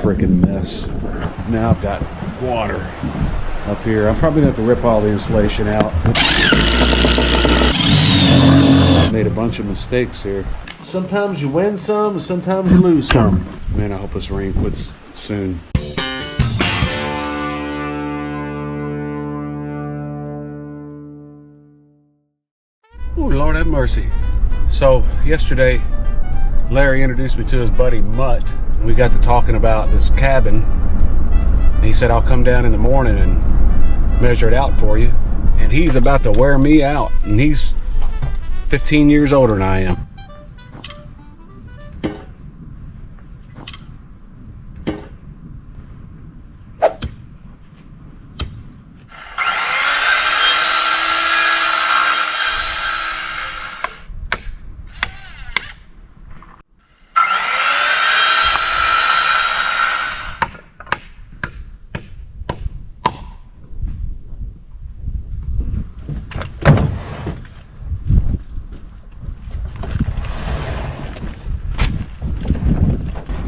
freaking mess. Now I've got water up here. I'm probably going to have to rip all the insulation out. I made a bunch of mistakes here. Sometimes you win some, and sometimes you lose some. Man, I hope this rain quits soon. Oh, Lord have mercy. So yesterday, Larry introduced me to his buddy Mutt. We got to talking about this cabin. And he said, I'll come down in the morning and measure it out for you. And he's about to wear me out. And he's 15 years older than I am.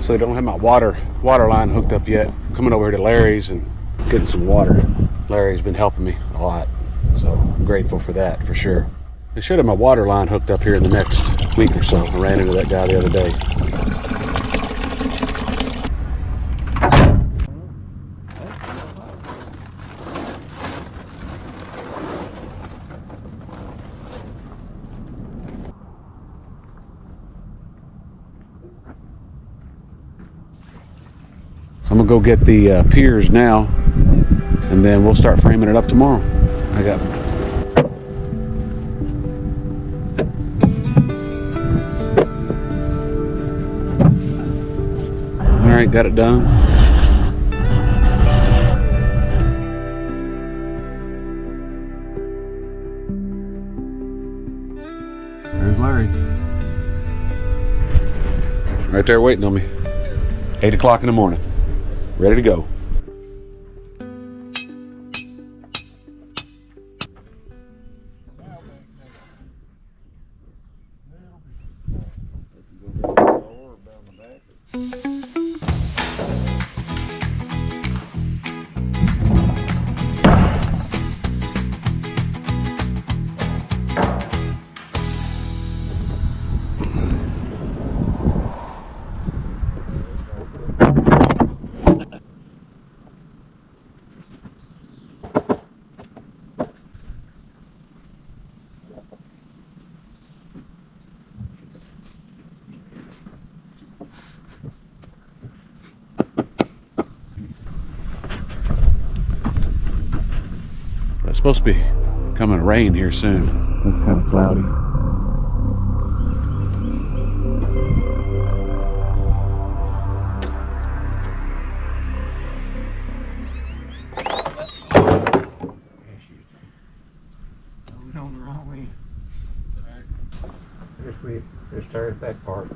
So they don't have my water line hooked up yet. I'm coming over here to Larry's and getting some water. Larry's been helping me a lot, so I'm grateful for that for sure. They should have my water line hooked up here in the next week or so. I ran into that guy the other day. I'm gonna go get the piers now, and then we'll start framing it up tomorrow. I got all right, got it done. There's Larry, right there waiting on me. 8 o'clock in the morning. Ready to go. It's supposed to be coming rain here soon. It's kind of cloudy. Just tear that part.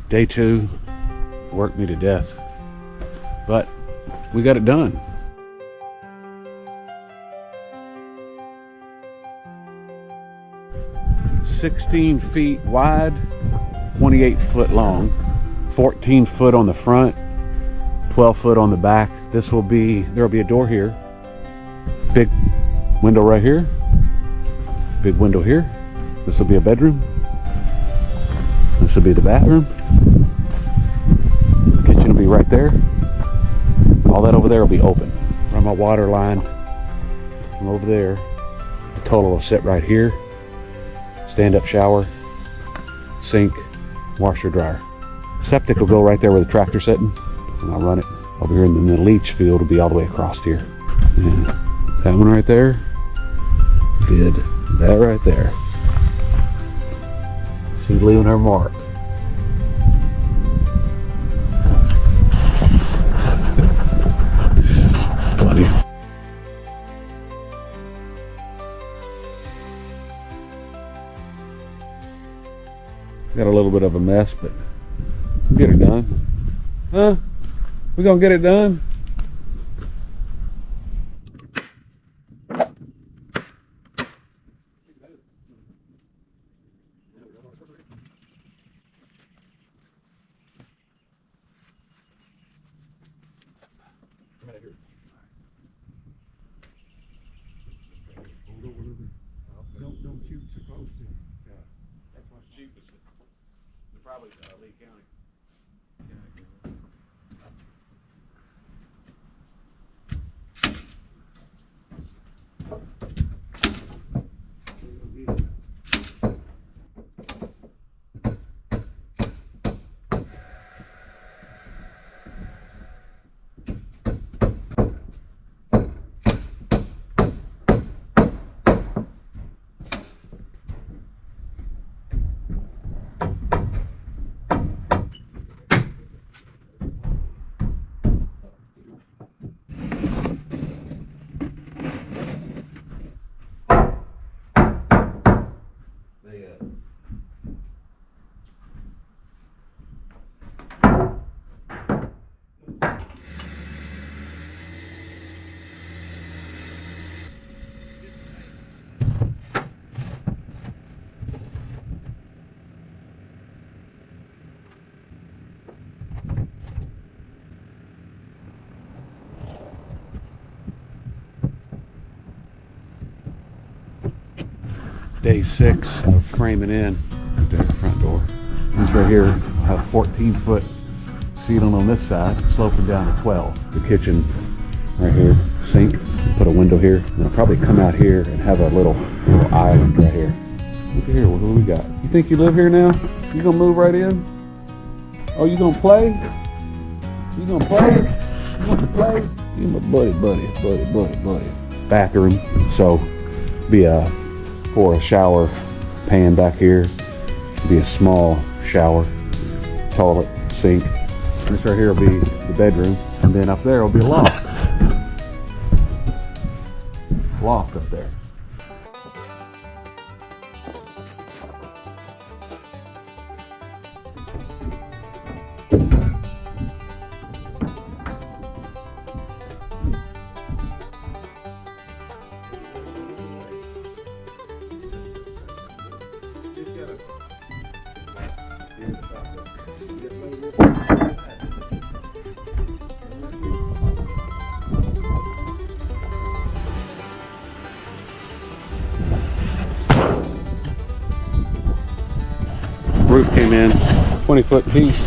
Day 2 worked me to death, but we got it done. "16 feet wide, 28 foot long, 14 foot on the front, 12 foot on the back. There'll be a door here, big window right here, big window here. This will be a bedroom. This will be the bathroom. The kitchen will be right there. All that over there will be open. Run my water line from over there. The total will sit right here. Stand-up shower, sink, washer, dryer. Septic will go right there where the tractor's sitting, and I'll run it over here, and then the leach field will be all the way across here. And that one right there did that right there. She's leaving her mark. Funny. Got a little bit of a mess, but we'll get it done. Huh? We gonna get it done? Don't shoot too close to it. Yeah, that's what's cheapest. They're probably Lee County. Day 6 of framing in. Right there, front door. This right here, I have 14-foot ceiling on this side, sloping down to 12. The kitchen right here, sink. Put a window here. And I'll probably come out here and have a little island right here. Look at here, what do we got? You think you live here now? You gonna move right in? Oh, you gonna play? You gonna play? You want to play? You my buddy. Bathroom. So be pour a shower pan back here. Be a small shower, toilet, sink. This right here will be the bedroom, and then up there will be a loft. Loft up there. Roof came in, 20-foot piece.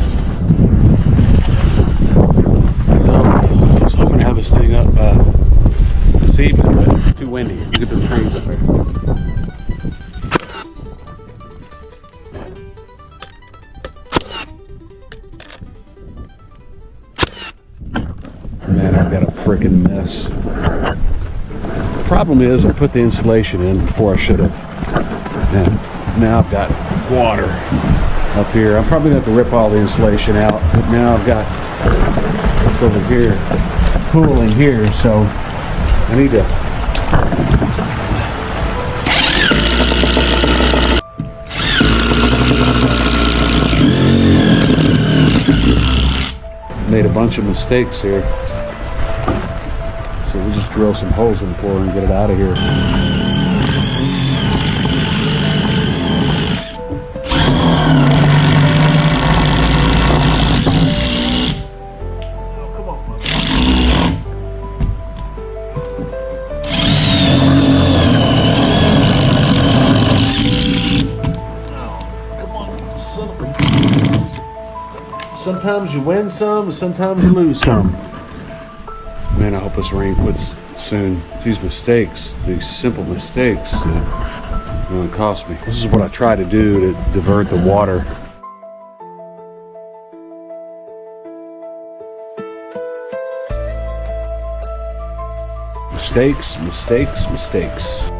So I was hoping to have this thing up this evening, but it's too windy. Look at the trees up there. Man, I've got a freaking mess. The problem is I put the insulation in before I should have. And now I've got water up here. I'm probably going to have to rip all the insulation out, but now I've got this over here pooling here, so I need to made a bunch of mistakes here, so we'll just drill some holes in the floor and get it out of here. Sometimes you win some, and sometimes you lose some. Man, I hope this rain quits soon. These mistakes, these simple mistakes that are going to cost me. This is what I try to do to divert the water. Mistakes, mistakes, mistakes.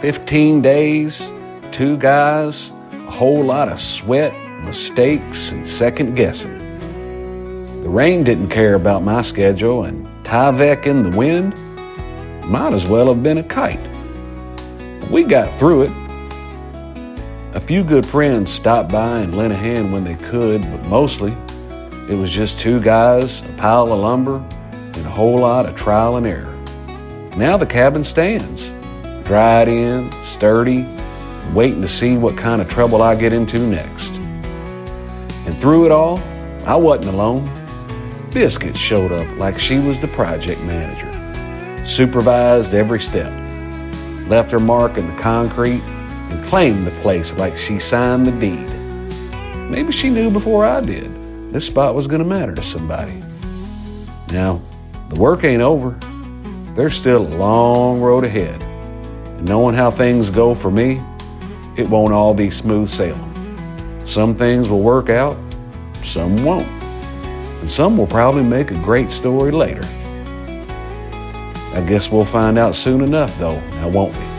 15 days, 2 guys, a whole lot of sweat, mistakes, and second guessing. The rain didn't care about my schedule, and Tyvek in the wind might as well have been a kite. We got through it. A few good friends stopped by and lent a hand when they could, but mostly it was just 2 guys, a pile of lumber, and a whole lot of trial and error. Now the cabin stands, dried in, sturdy, waiting to see what kind of trouble I get into next. And through it all, I wasn't alone. Biscuit showed up like she was the project manager, supervised every step, left her mark in the concrete, and claimed the place like she signed the deed. Maybe she knew before I did this spot was gonna matter to somebody. Now, the work ain't over. There's still a long road ahead. And knowing how things go for me, it won't all be smooth sailing. Some things will work out, some won't. And some will probably make a great story later. I guess we'll find out soon enough though, now won't we?